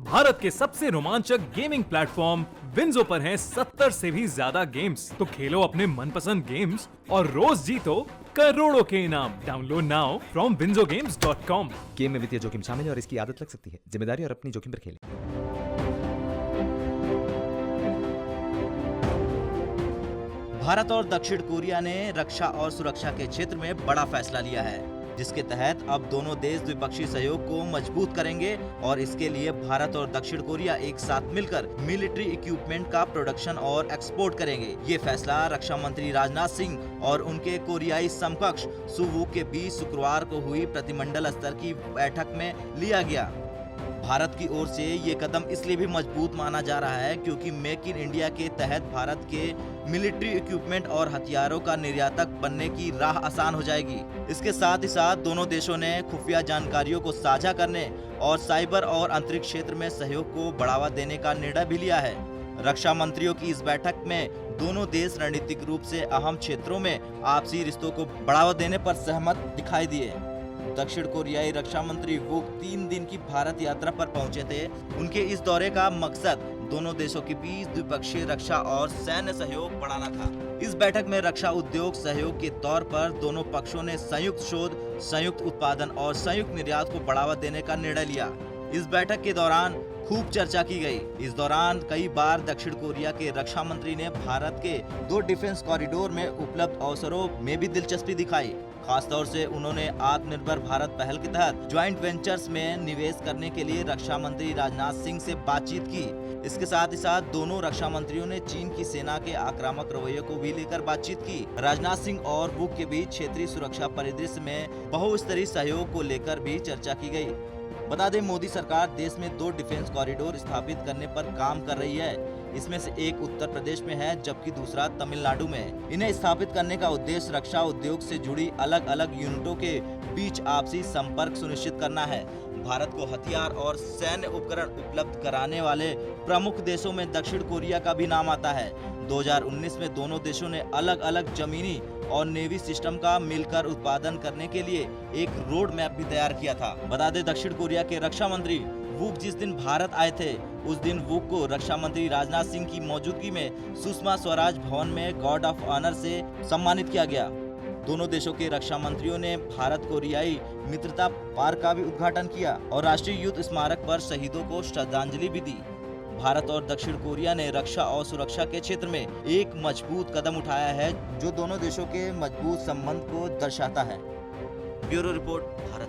भारत के सबसे रोमांचक गेमिंग प्लेटफॉर्म विंजो पर हैं 70 से भी ज्यादा गेम्स। तो खेलो अपने मनपसंद गेम्स और रोज जीतो करोड़ों के इनाम। Download now from winzogames.com। Game में वित्तीय जोखिम शामिल है और इसकी आदत लग सकती है। जिम्मेदारी और अपनी जोखिम पर खेलें। भारत और दक्षिण कोरिया ने रक्षा और सुरक्षा के क्षेत्र में बड़ा फैसला लिया है, जिसके तहत अब दोनों देश द्विपक्षीय सहयोग को मजबूत करेंगे और इसके लिए भारत और दक्षिण कोरिया एक साथ मिलकर मिलिट्री इक्विपमेंट का प्रोडक्शन और एक्सपोर्ट करेंगे। ये फैसला रक्षा मंत्री राजनाथ सिंह और उनके कोरियाई समकक्ष सुवूक के बीच शुक्रवार को हुई प्रतिमंडल स्तर की बैठक में लिया गया। भारत की ओर से ये कदम इसलिए भी मजबूत माना जा रहा है क्योंकि मेक इन इंडिया के तहत भारत के मिलिट्री इक्विपमेंट और हथियारों का निर्यातक बनने की राह आसान हो जाएगी। इसके साथ ही साथ दोनों देशों ने खुफिया जानकारियों को साझा करने और साइबर और अंतरिक्ष क्षेत्र में सहयोग को बढ़ावा देने का निर्णय भी लिया है। रक्षा मंत्रियों की इस बैठक में दोनों देश रणनीतिक रूप से अहम क्षेत्रों में आपसी रिश्तों को बढ़ावा देने पर सहमत दिखाई दिए। दक्षिण कोरियाई रक्षा मंत्री वूक 3 दिन की भारत यात्रा पर पहुंचे थे। उनके इस दौरे का मकसद दोनों देशों के बीच द्विपक्षीय रक्षा और सैन्य सहयोग बढ़ाना था। इस बैठक में रक्षा उद्योग सहयोग के तौर पर दोनों पक्षों ने संयुक्त शोध, संयुक्त उत्पादन और संयुक्त निर्यात को बढ़ावा देने का निर्णय लिया। इस बैठक के दौरान खूब चर्चा की गई। इस दौरान कई बार दक्षिण कोरिया के रक्षा मंत्री ने भारत के 2 डिफेंस कॉरिडोर में उपलब्ध अवसरों में भी दिलचस्पी दिखाई। खासतौर से उन्होंने आत्मनिर्भर भारत पहल के तहत ज्वाइंट वेंचर्स में निवेश करने के लिए रक्षा मंत्री राजनाथ सिंह से बातचीत की। इसके साथ ही साथ दोनों रक्षा मंत्रियों ने चीन की सेना के आक्रामक रवैये को भी लेकर बातचीत की। राजनाथ सिंह और वूक के बीच क्षेत्रीय सुरक्षा परिदृश्य में बहुस्तरीय सहयोग को लेकर भी चर्चा की गई। बता दें, मोदी सरकार देश में 2 डिफेंस कॉरिडोर स्थापित करने पर काम कर रही है। इसमें से एक उत्तर प्रदेश में है जबकि दूसरा तमिलनाडु में। इन्हें स्थापित करने का उद्देश्य रक्षा उद्योग से जुड़ी अलग अलग यूनिटों के बीच आपसी संपर्क सुनिश्चित करना है। भारत को हथियार और सैन्य उपकरण उपलब्ध कराने वाले प्रमुख देशों में दक्षिण कोरिया का भी नाम आता है। 2019 में दोनों देशों ने अलग अलग जमीनी और नेवी सिस्टम का मिलकर उत्पादन करने के लिए एक रोड मैप भी तैयार किया था। बता दें, दक्षिण कोरिया के रक्षा मंत्री वूक जिस दिन भारत आए थे उस दिन वूक को रक्षा मंत्री राजनाथ सिंह की मौजूदगी में सुषमा स्वराज भवन में गार्ड ऑफ ऑनर से सम्मानित किया गया। दोनों देशों के रक्षा मंत्रियों ने भारत कोरियाई मित्रता पार्क का भी उद्घाटन किया और राष्ट्रीय युद्ध स्मारक पर शहीदों को श्रद्धांजलि भी दी। भारत और दक्षिण कोरिया ने रक्षा और सुरक्षा के क्षेत्र में एक मजबूत कदम उठाया है जो दोनों देशों के मजबूत संबंध को दर्शाता है। Bureau report, Bharat.